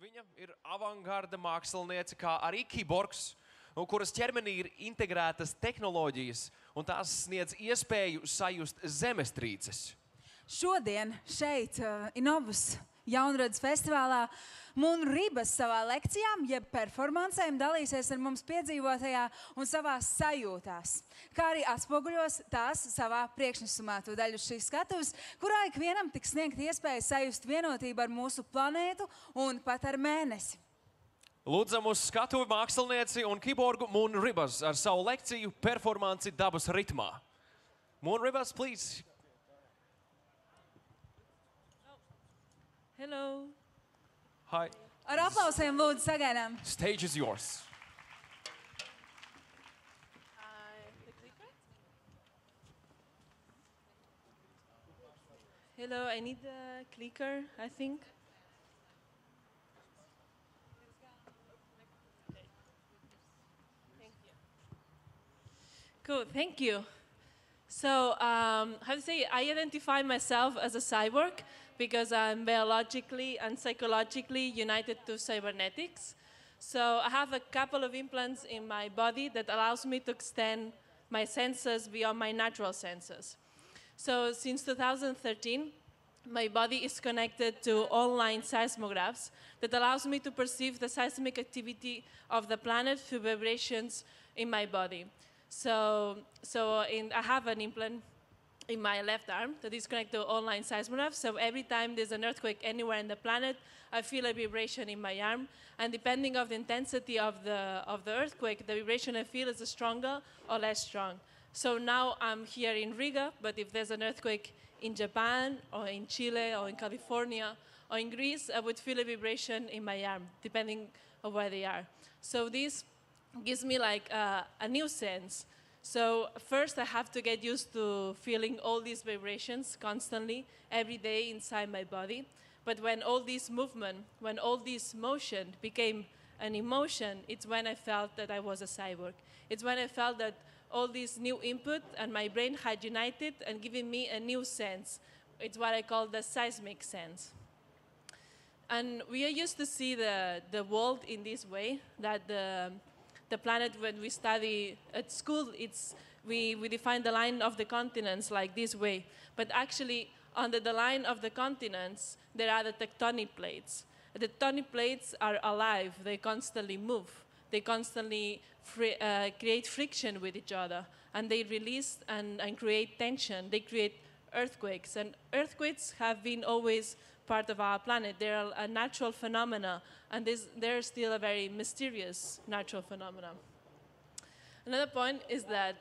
Viņa ir avangarda māksliniece, kā arī kiborgs, kuras ķermenī ir integrētas tehnoloģijas, un tās sniedz iespēju sajust zemestrīces. Šodien šeit, iNOVUSS jaunradas festivālā, Ribas savā lekcijām, jeb performancēm dalīsies ar mums piedzīvotajā un savās sajūtās, kā arī atspoguļos tās savā priekšnesumā, to daļu šīs skatuves, kurā ikvienam tiks sniegt iespēja sajust vienotību ar mūsu planētu un pat ar mēnesi. Lūdzam uz skatuvi mākslinieci un kiborgu Ribas ar savu lekciju performanci Dabas ritmā. Ribas, please. Hello. Hi. Ar aplausiem lūdzu sagaidām. Stage is yours. The clicker? Hello, I need the clicker, I think. Okay. Thank you. Cool, thank you. So, how to say, I identify myself as a cyborg because I'm biologically and psychologically united to cybernetics. So I have a couple of implants in my body that allows me to extend my senses beyond my natural senses. So since 2013, my body is connected to online seismographs that allows me to perceive the seismic activity of the planet through vibrations in my body. I have an implant in my left arm that is connected to online seismographs. So every time there's an earthquake anywhere in the planet, I feel a vibration in my arm. And depending on the intensity of the earthquake, the vibration I feel is stronger or less strong. So now I'm here in Riga, but if there's an earthquake in Japan or in Chile or in California or in Greece, I would feel a vibration in my arm, depending on where they are. So this gives me like a new sense. So first I have to get used to feeling all these vibrations constantly, every day inside my body. But when all this movement, when all this motion became an emotion, it's when I felt that I was a cyborg. It's when I felt that all this new input and my brain had united and given me a new sense. It's what I call the seismic sense. And we are used to see the world in this way, that the planet, when we study at school, we define the line of the continents like this way. But actually, under the line of the continents, there are the tectonic plates. The tectonic plates are alive. They constantly move. They constantly create friction with each other. And they release and create tension. They create earthquakes. And earthquakes have been always part of our planet. They're a natural phenomena, and they're still a very mysterious natural phenomena. Another point is that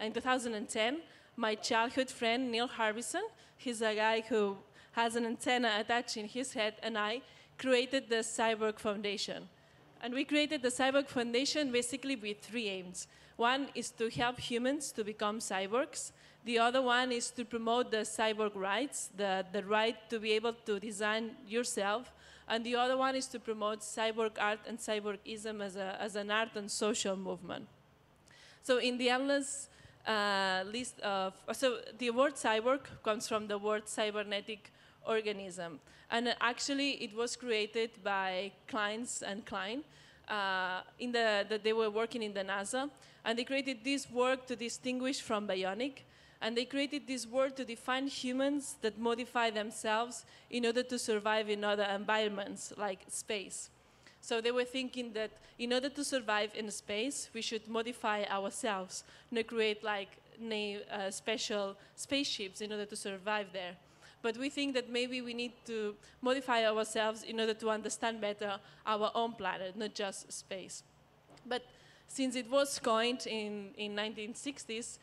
in 2010, my childhood friend, Neil Harbison, he's a guy who has an antenna attached in his head, and I created the Cyborg Foundation. And we created the Cyborg Foundation basically with three aims. One is to help humans to become cyborgs. The other one is to promote the cyborg rights, the right to be able to design yourself. And the other one is to promote cyborg art and cyborgism as an art and social movement. So in the endless list of... So the word cyborg comes from the word cybernetic organism. And actually, it was created by Kleins and Klein. They were working in the NASA. And they created this word to distinguish from bionic. And they created this word to define humans that modify themselves in order to survive in other environments, like space. So they were thinking that in order to survive in space, we should modify ourselves, not create like special spaceships in order to survive there. But we think that maybe we need to modify ourselves in order to understand better our own planet, not just space. But since it was coined in 1960s,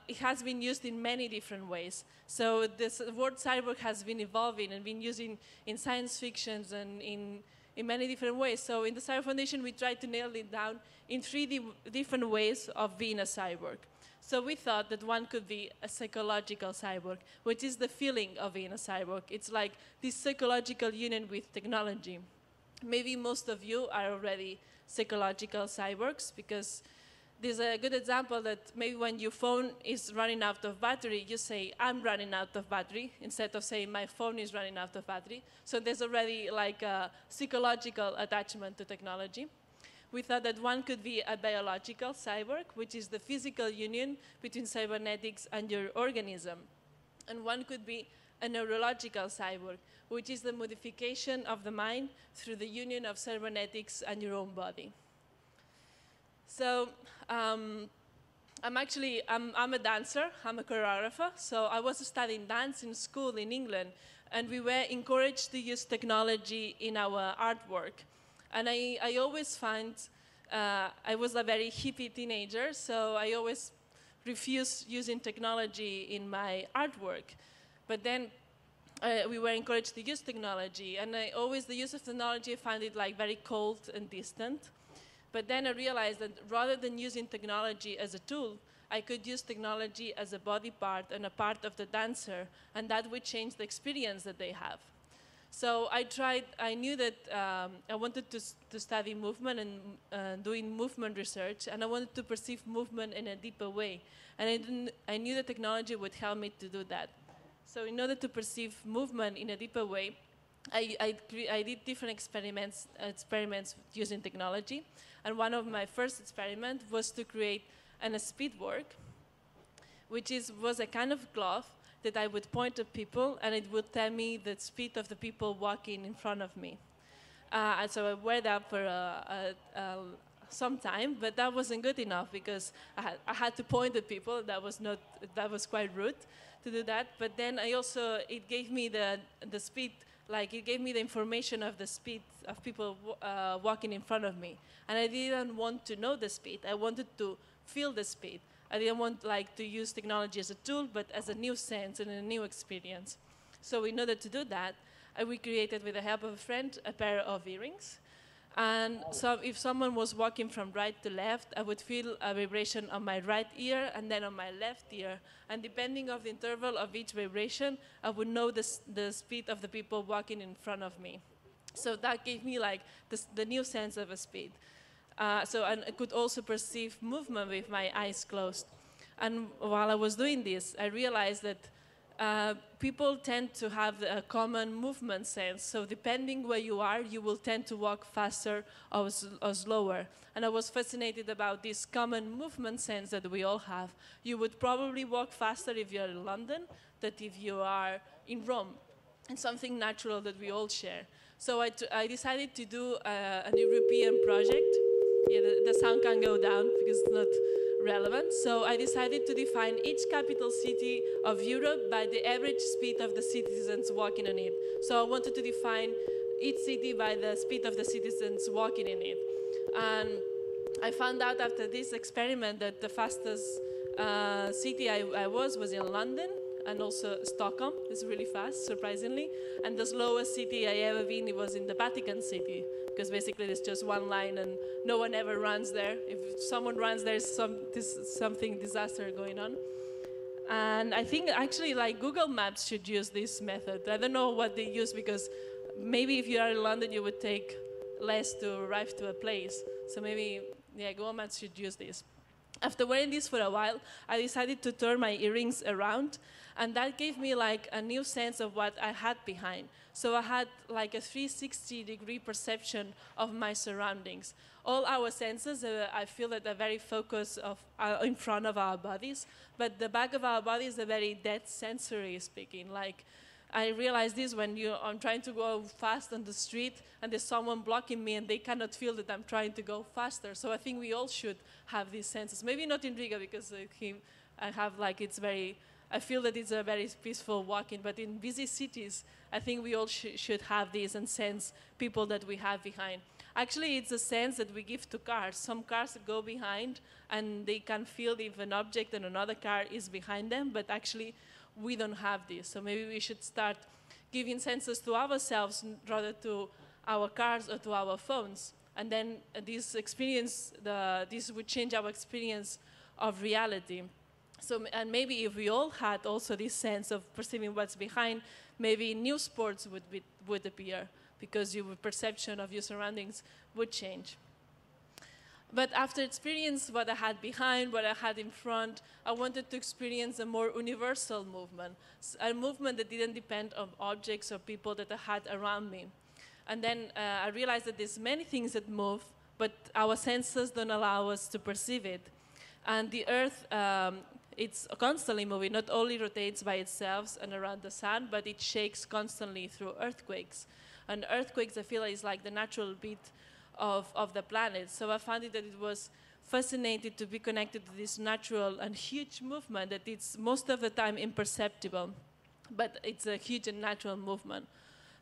it has been used in many different ways. So this word cyborg has been evolving and been used in science fictions and in many different ways. So in the Cyborg Foundation, we tried to nail it down in three different ways of being a cyborg. So we thought that one could be a psychological cyborg, which is the feeling of being a cyborg. It's like this psychological union with technology. Maybe most of you are already psychological cyborgs because there's a good example that maybe when your phone is running out of battery, you say, I'm running out of battery, instead of saying my phone is running out of battery. So there's already like a psychological attachment to technology. We thought that one could be a biological cyborg, which is the physical union between cybernetics and your organism. And one could be a neurological cyborg, which is the modification of the mind through the union of cybernetics and your own body. So I'm a dancer, I'm a choreographer, so I was studying dance in school in England, and we were encouraged to use technology in our artwork. And I always find, I was a very hippie teenager, so I always refused using technology in my artwork. But then we were encouraged to use technology, and the use of technology, I find it like very cold and distant. But then I realized that rather than using technology as a tool, I could use technology as a body part and a part of the dancer, and that would change the experience that they have. So I knew that I wanted to study movement and doing movement research, and I wanted to perceive movement in a deeper way. And I knew that technology would help me to do that. So in order to perceive movement in a deeper way, I did different experiments using technology. And one of my first experiments was to create a speed work, which was a kind of glove that I would point at people, and it would tell me the speed of the people walking in front of me. And so I wore that for some time, but that wasn't good enough because I had to point at people. That was quite rude to do that. But then it gave me the speed, like it gave me the information of the speed of people walking in front of me. And I didn't want to know the speed. I wanted to feel the speed. I didn't want to use technology as a tool, but as a new sense and a new experience. So in order to do that, I recreated, with the help of a friend, a pair of earrings. And so if someone was walking from right to left, I would feel a vibration on my right ear and then on my left ear. And depending on the interval of each vibration, I would know the speed of the people walking in front of me. So that gave me the new sense of a speed. So I could also perceive movement with my eyes closed. And while I was doing this, I realized that people tend to have a common movement sense. So depending where you are, you will tend to walk faster or slower. And I was fascinated about this common movement sense that we all have. You would probably walk faster if you're in London than if you are in Rome. It's something natural that we all share. So I decided to do an European project. Yeah, the sound can go down because it's not relevant. So I decided to define each capital city of Europe by the average speed of the citizens walking in it. So I wanted to define each city by the speed of the citizens walking in it. And I found out after this experiment that the fastest city I was in London, and also Stockholm. It's really fast, surprisingly. And the slowest city I ever been, it was in the Vatican City, because basically there's just one line and no one ever runs there. If someone runs, there's something disaster going on. And I think actually Google Maps should use this method. I don't know what they use, because maybe if you are in London, you would take less to arrive to a place. So maybe, yeah, Google Maps should use this. After wearing this for a while, I decided to turn my earrings around, and that gave me a new sense of what I had behind. So I had a 360-degree perception of my surroundings. All our senses, I feel that are very focused in front of our bodies, but the back of our body is a very dead sensory speaking. I realized this when I'm trying to go fast on the street and there's someone blocking me and they cannot feel that I'm trying to go faster. So I think we all should have these senses. Maybe not in Riga, because I feel that it's a very peaceful walking, but in busy cities, I think we all should have these and sense people that we have behind. Actually, it's a sense that we give to cars. Some cars go behind and they can feel if an object in another car is behind them, but actually we don't have this. So maybe we should start giving senses to ourselves rather to our cars or to our phones. And then this would change our experience of reality. So, and maybe if we all had also this sense of perceiving what's behind, maybe new sports would appear, because your perception of your surroundings would change. But after experience what I had behind, what I had in front, I wanted to experience a more universal movement, a movement that didn't depend on objects or people that I had around me. And then I realized that there's many things that move, but our senses don't allow us to perceive it. And the Earth, it's constantly moving, not only rotates by itself and around the sun, but it shakes constantly through earthquakes. And earthquakes, I feel, is like the natural beat of the planet. So I found that it was fascinating to be connected to this natural and huge movement that it's most of the time imperceptible, but it's a huge and natural movement.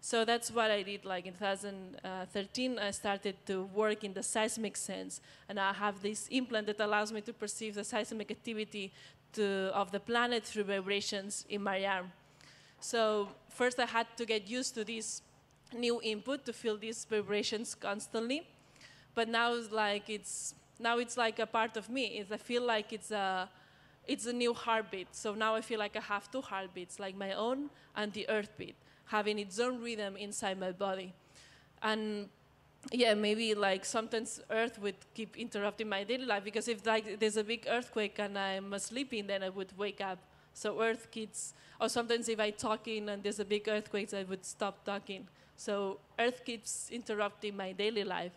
So that's what I did. Like in 2013, I started to work in the seismic sense, and I have this implant that allows me to perceive the seismic activity of the planet through vibrations in my arm. So first I had to get used to this new input to feel these vibrations constantly, but now it's like a part of me. I feel like it's a new heartbeat. So now I feel like I have two heartbeats, like my own and the Earthbeat, having its own rhythm inside my body. And yeah, maybe like sometimes Earth would keep interrupting my daily life, because if like there's a big earthquake and I'm sleeping, then I would wake up. So Earth keeps, or sometimes if I'm talking and there's a big earthquake, I would stop talking. So Earth keeps interrupting my daily life.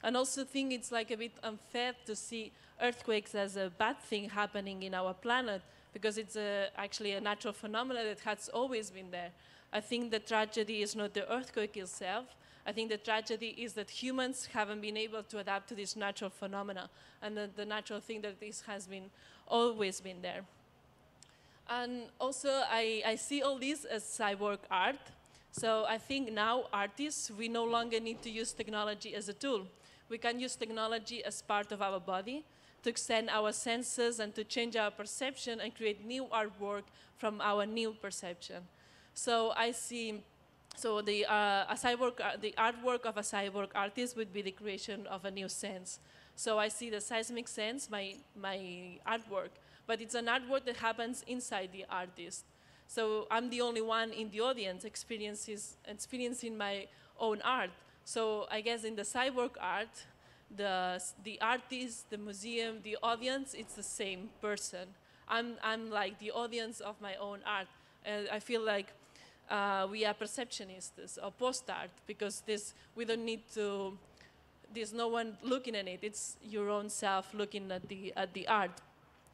And also think it's like a bit unfair to see earthquakes as a bad thing happening in our planet, because it's actually a natural phenomenon that has always been there. I think the tragedy is not the earthquake itself. I think the tragedy is that humans haven't been able to adapt to this natural phenomena, and the natural thing that this has always been there. And also I see all this as cyborg art. So I think now artists, we no longer need to use technology as a tool. We can use technology as part of our body to extend our senses and to change our perception and create new artwork from our new perception. So I see, so the artwork of a cyborg artist would be the creation of a new sense. So I see the seismic sense, my artwork, but it's an artwork that happens inside the artist. So I'm the only one in the audience experiencing my own art. So I guess in the cyborg art, the artist, the museum, the audience, it's the same person. I'm like the audience of my own art. And I feel like we are perceptionists or post-art, because we don't need to, there's no one looking at it. It's your own self looking at the art.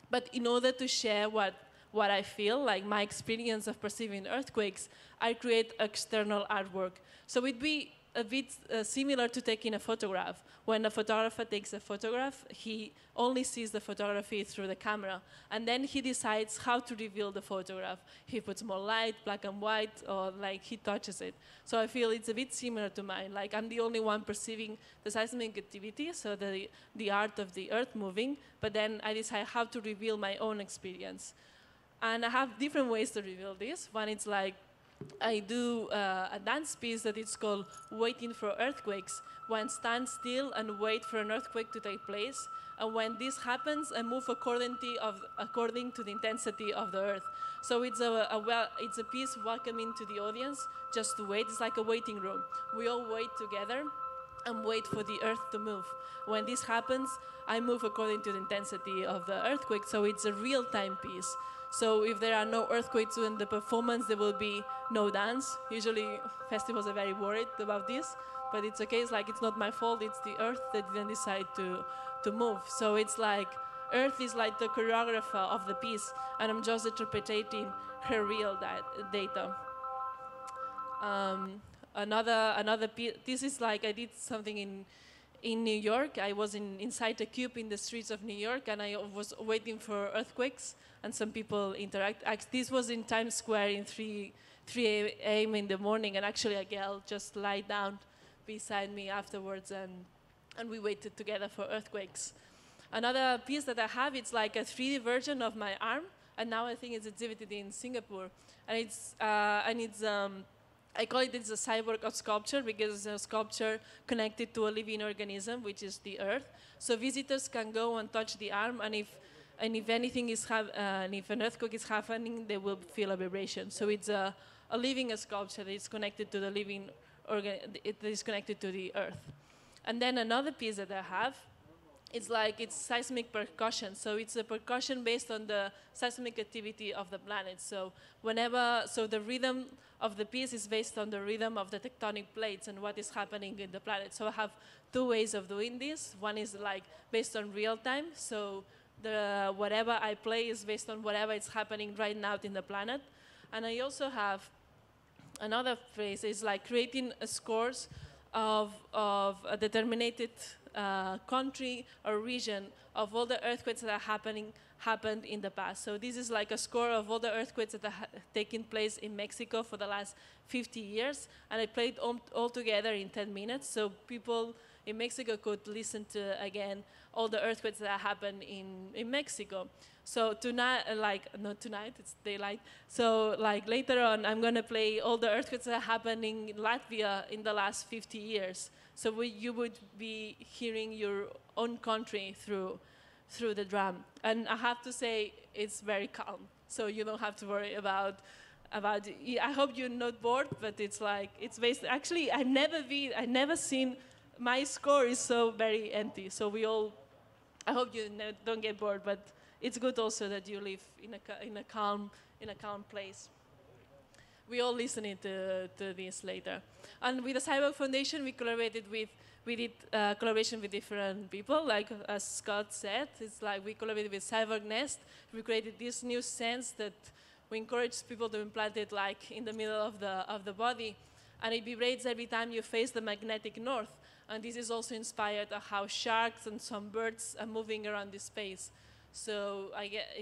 But in order to share what I feel, like my experience of perceiving earthquakes, I create external artwork. So it'd be a bit similar to taking a photograph. When a photographer takes a photograph, he only sees the photography through the camera, and then he decides how to reveal the photograph. He puts more light, black and white, or like he touches it. So I feel it's a bit similar to mine. Like I'm the only one perceiving the seismic activity, so the art of the earth moving, but then I decide how to reveal my own experience. And I have different ways to reveal this. One is like, I do a dance piece that is called Waiting for Earthquakes. One stands still and wait for an earthquake to take place. And when this happens, I move according to the intensity of the earth. So it's a piece welcoming to the audience, just to wait. It's like a waiting room. We all wait together and wait for the earth to move. When this happens, I move according to the intensity of the earthquake. So it's a real-time piece. So if there are no earthquakes during the performance, there will be no dance. Usually festivals are very worried about this, but it's okay. It's like it's not my fault. It's the earth that didn't decide to move. So it's like earth is like the choreographer of the piece, and I'm just interpreting her real data. Another piece. This is like I did something in New York. I was inside a cube in the streets of New York, and I was waiting for earthquakes, and some people interact. This was in Times Square in 3 a.m. in the morning, and actually a girl just lied down beside me afterwards, and we waited together for earthquakes. Another piece that I have, it's like a 3D version of my arm, and now I think it's exhibited in Singapore, and I call it's a cyborg of sculpture, because it's a sculpture connected to a living organism, which is the earth. So visitors can go and touch the arm, and if anything is if an earthquake is happening, they will feel a vibration. So it's a living sculpture that is connected to the living organ. It is connected to the earth. And then another piece that I have, it's like it's seismic percussion. So it's a percussion based on the seismic activity of the planet. So the rhythm of the piece is based on the rhythm of the tectonic plates and what is happening in the planet. So I have two ways of doing this. One is like based on real time. So whatever I play is based on whatever is happening right now in the planet. And I also have another phrase is like creating scores of a determined country or region of all the earthquakes that happened in the past. So this is like a score of all the earthquakes that have taken place in Mexico for the last 50 years. And I played all together in 10 minutes. So people in Mexico could listen to, again, all the earthquakes that happened in Mexico. So tonight, not tonight, it's daylight. So like later on, I'm gonna play all the earthquakes that happened in Latvia in the last 50 years. So you would be hearing your own country through the drum. And I have to say, it's very calm. So you don't have to worry about I hope you're not bored, but it's like, it's based, actually, I've never seen, my score is so very empty. So I hope you don't get bored, but it's good also that you live in a calm place. We all listening to this later. And with the Cyborg Foundation, we did collaboration with different people. Like as Scott said, it's like we collaborated with Cyborg Nest. We created this new sense that we encourage people to implant it like in the middle of the body. And it vibrates every time you face the magnetic north. And this is also inspired of how sharks and some birds are moving around this space. So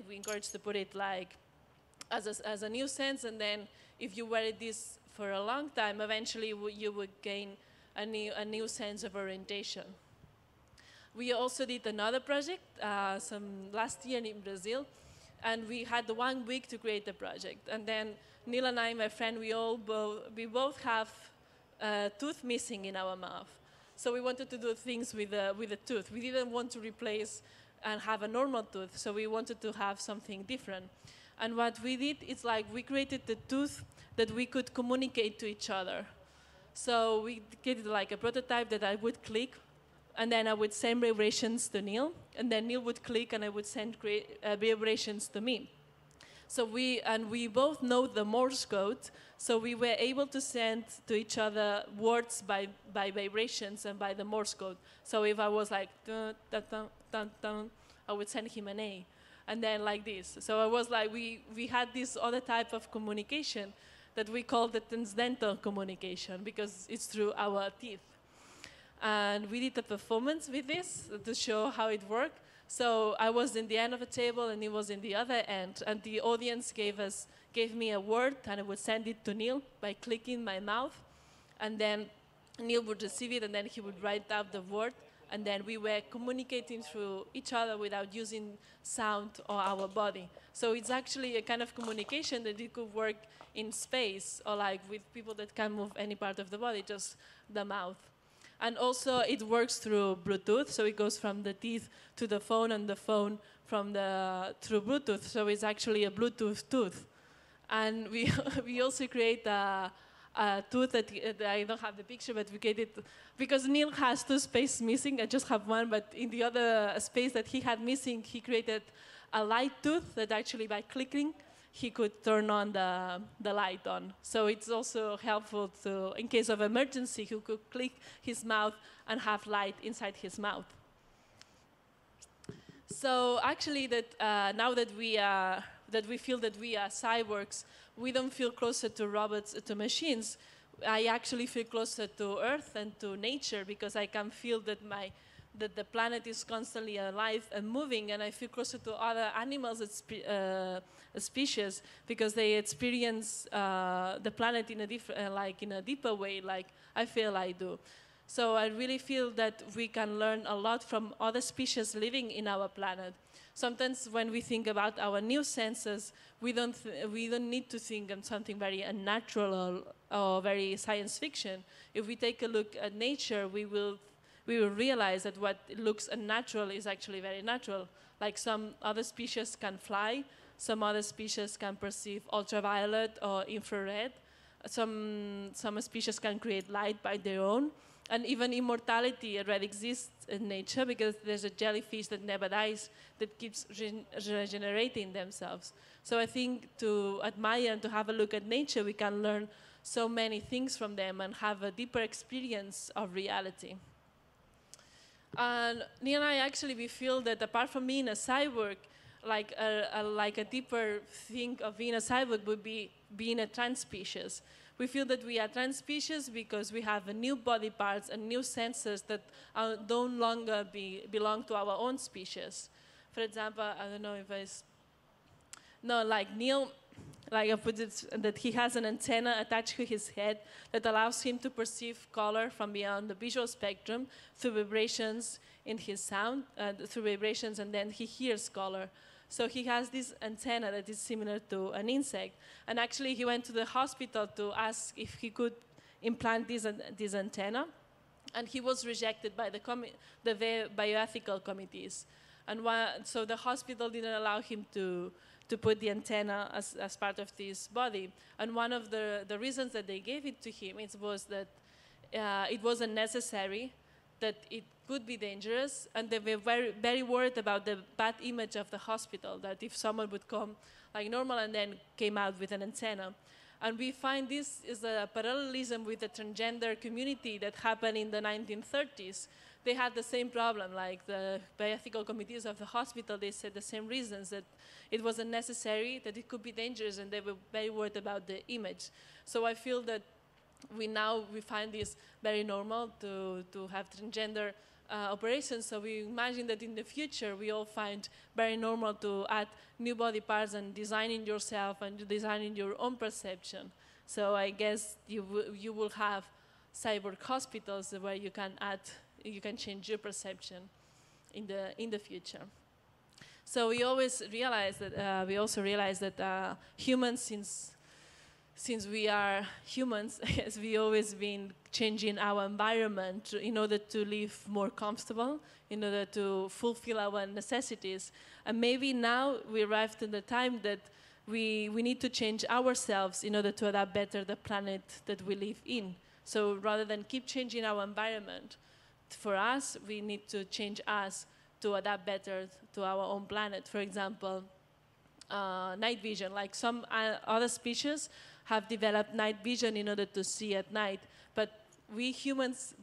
we encourage to put it like as a new sense, and then if you wear this for a long time, eventually you would gain a new sense of orientation. We also did another project last year in Brazil, and we had 1 week to create the project. And then Neil and I, my friend, we both have a tooth missing in our mouth. So we wanted to do things with a tooth. We didn't want to replace and have a normal tooth, so we wanted to have something different. And what we did is like we created the tooth that we could communicate to each other. So we created like a prototype that I would click, and then I would send vibrations to Neil, and then Neil would click and I would send vibrations to me. So we both know the Morse code, so we were able to send to each other words by vibrations and by the Morse code. So if I was like, dun, dun, dun, dun, dun, I would send him an A, and then like this. So I was like, we had this other type of communication that we call the transcendental communication, because it's through our teeth. And we did a performance with this to show how it worked. So I was in the end of the table and he was in the other end, and the audience gave me a word, and I would send it to Neil by clicking my mouth, and then Neil would receive it, and then he would write out the word, and then we were communicating through each other without using sound or our body. So it's actually a kind of communication that it could work in space, or like with people that can't move any part of the body, just the mouth. And also it works through Bluetooth, so it goes from the teeth to the phone, and the phone through Bluetooth, so it's actually a Bluetooth tooth. And we also create a tooth that I don't have the picture, but we created, because Neil has 2 spaces missing, I just have 1, but in the other space that he had missing, he created a light tooth that actually by clicking, he could turn on the light on. So it's also helpful to, in case of emergency, he could click his mouth and have light inside his mouth. So actually now that we feel that we are cyborgs, we don't feel closer to robots, to machines. I actually feel closer to Earth and to nature, because I can feel that the planet is constantly alive and moving, and I feel closer to other animals, species, because they experience the planet in a deeper way, like I feel I do. So I really feel that we can learn a lot from other species living in our planet. Sometimes when we think about our new senses, we don't need to think of something very unnatural or very science fiction. If we take a look at nature, we will realize that what looks unnatural is actually very natural. Like some other species can fly, some other species can perceive ultraviolet or infrared, some species can create light by their own, And even immortality already exists in nature, because there's a jellyfish that never dies, that keeps regenerating themselves. So I think to admire and to have a look at nature, we can learn so many things from them and have a deeper experience of reality. And Neil and I actually, we feel that apart from being a cyborg, like a deeper thing of being a cyborg would be being a trans species. We feel that we are trans species because we have new body parts and new senses that don't longer belong to our own species. For example, I don't know if like Neil, like I put it, that he has an antenna attached to his head that allows him to perceive color from beyond the visual spectrum through vibrations in his sound, through vibrations, and then he hears color. So he has this antenna that is similar to an insect. And actually, he went to the hospital to ask if he could implant this antenna. And he was rejected by the bioethical committees. And so the hospital didn't allow him to put the antenna as part of this body. And one of the reasons that they gave it to him was that it wasn't necessary, that it could be dangerous, and they were very, very worried about the bad image of the hospital, that if someone would come like normal and then came out with an antenna. And we find this is a parallelism with the transgender community that happened in the 1930s. They had the same problem, like the bioethical committees of the hospital, they said the same reasons, that it wasn't necessary, that it could be dangerous, and they were very worried about the image. So I feel that we find this very normal to have transgender operations. So we imagine that in the future we all find very normal to add new body parts and designing yourself and designing your own perception. So I guess you will have cyborg hospitals where you can change your perception in the future. So we also realize that humans, since we are humans, yes, we always been changing our environment in order to live more comfortable, in order to fulfill our necessities. And maybe now we arrived at the time that we need to change ourselves in order to adapt better the planet that we live in. So rather than keep changing our environment, for us, we need to change us to adapt better to our own planet. For example, night vision, like some other species have developed night vision in order to see at night, but we humans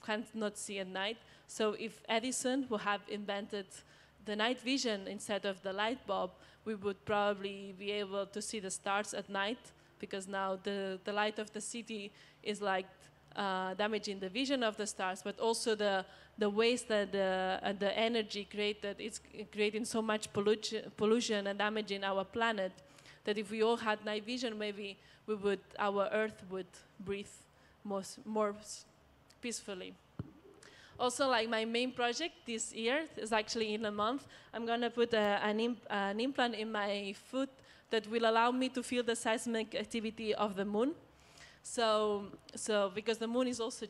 cannot see at night. So if Edison would have invented the night vision instead of the light bulb, we would probably be able to see the stars at night, because now the light of the city is like damaging the vision of the stars, but also the waste that the energy created, it's creating so much pollution and damaging our planet, that if we all had night vision, maybe our Earth would breathe more peacefully. Also, like my main project this year is actually in a month. I'm gonna put an implant in my foot that will allow me to feel the seismic activity of the moon. So because the moon is also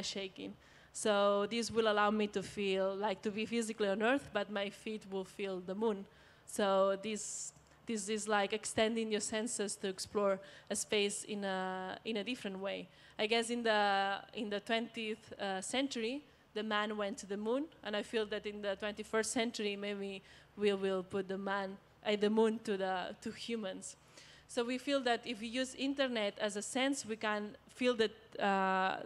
shaking. So this will allow me to feel, like, to be physically on Earth, but my feet will feel the moon. So this is like extending your senses to explore a space in a different way. I guess in the 20th century, the man went to the moon, and I feel that in the 21st century, maybe we will put the moon to humans. So we feel that if we use internet as a sense, we can feel that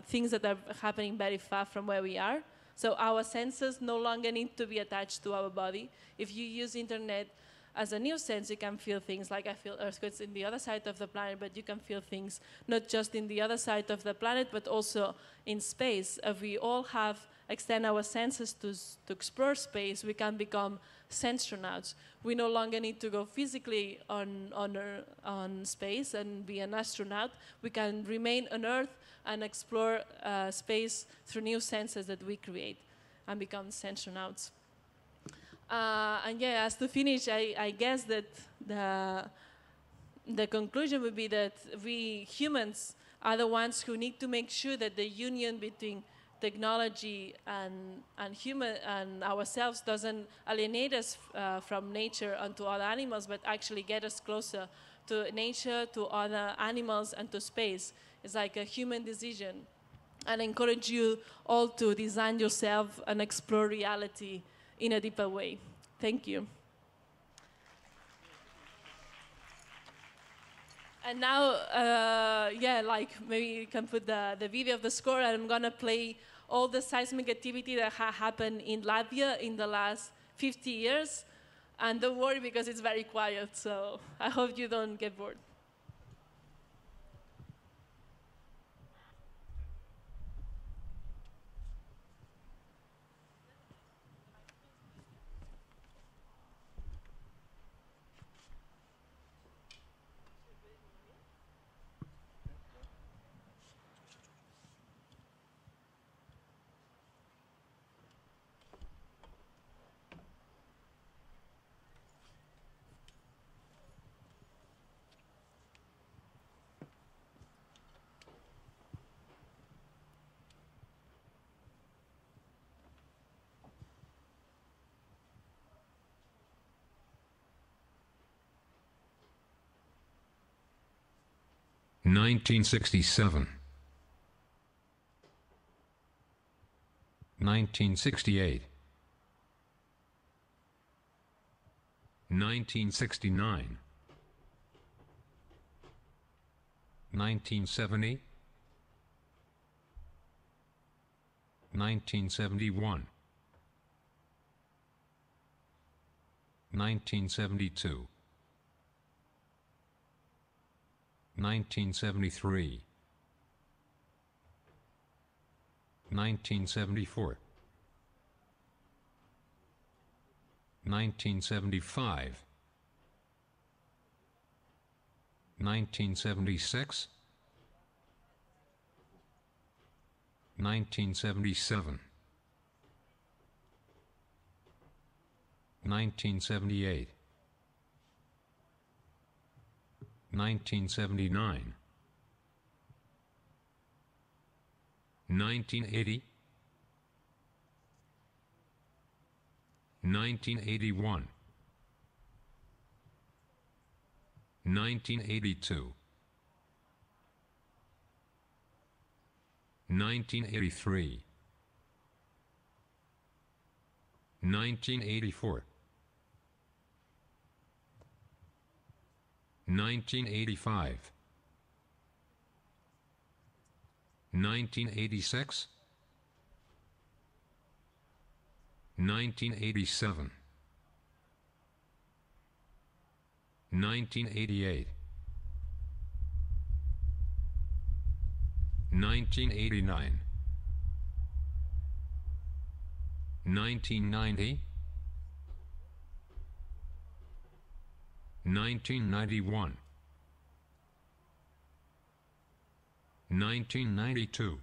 things that are happening very far from where we are. So our senses no longer need to be attached to our body. If you use internet as a new sense, you can feel things like I feel earthquakes in the other side of the planet, but you can feel things not just in the other side of the planet, but also in space. If we all extend our senses to explore space, we can become sensonauts. We no longer need to go physically on space and be an astronaut. We can remain on Earth and explore space through new senses that we create and become sensonauts. And yeah, as to finish, I guess that the conclusion would be that we humans are the ones who need to make sure that the union between technology and ourselves doesn't alienate us from nature and to other animals, but actually get us closer to nature, to other animals, and to space. It's like a human decision. and encourage you all to design yourself and explore reality in a deeper way. Thank you. And now, yeah, like maybe you can put the video of the score, and I'm gonna play all the seismic activity that happened in Latvia in the last 50 years. And don't worry, because it's very quiet, so I hope you don't get bored. (1967), 1968, 1969, 1970, 1971, 1972, 1973, 1974, 1975, 1976, 1977, 1978, 1979, 1980, 1981, 1982, 1983, 1984, 1985, 1986, 1987, 1988, 1989, 1990, 1991, 1992,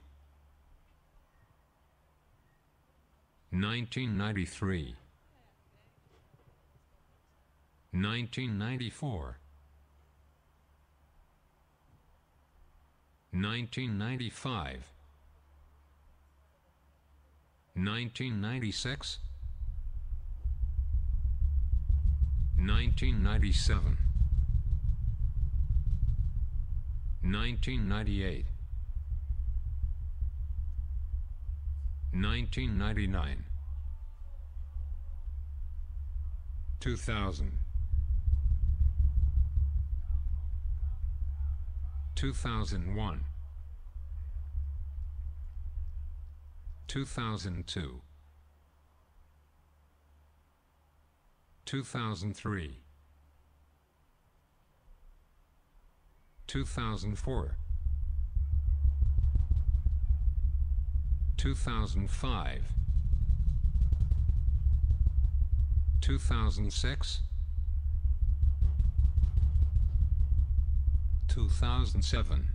1993, 1994, 1995, 1996, 1997, 1998, 1999, 2000, 2001, 2002, 2003, 2004, 2005, 2006, 2007,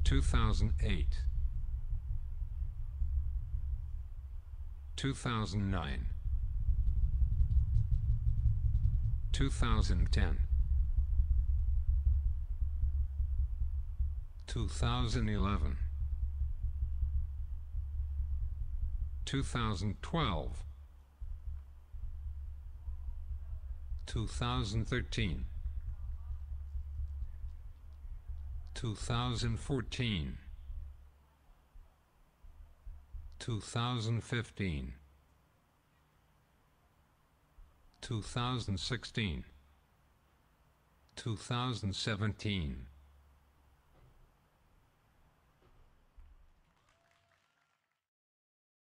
2008, 2009, 2010, 2011, 2012, 2013, 2014, 2015, 2016, 2017,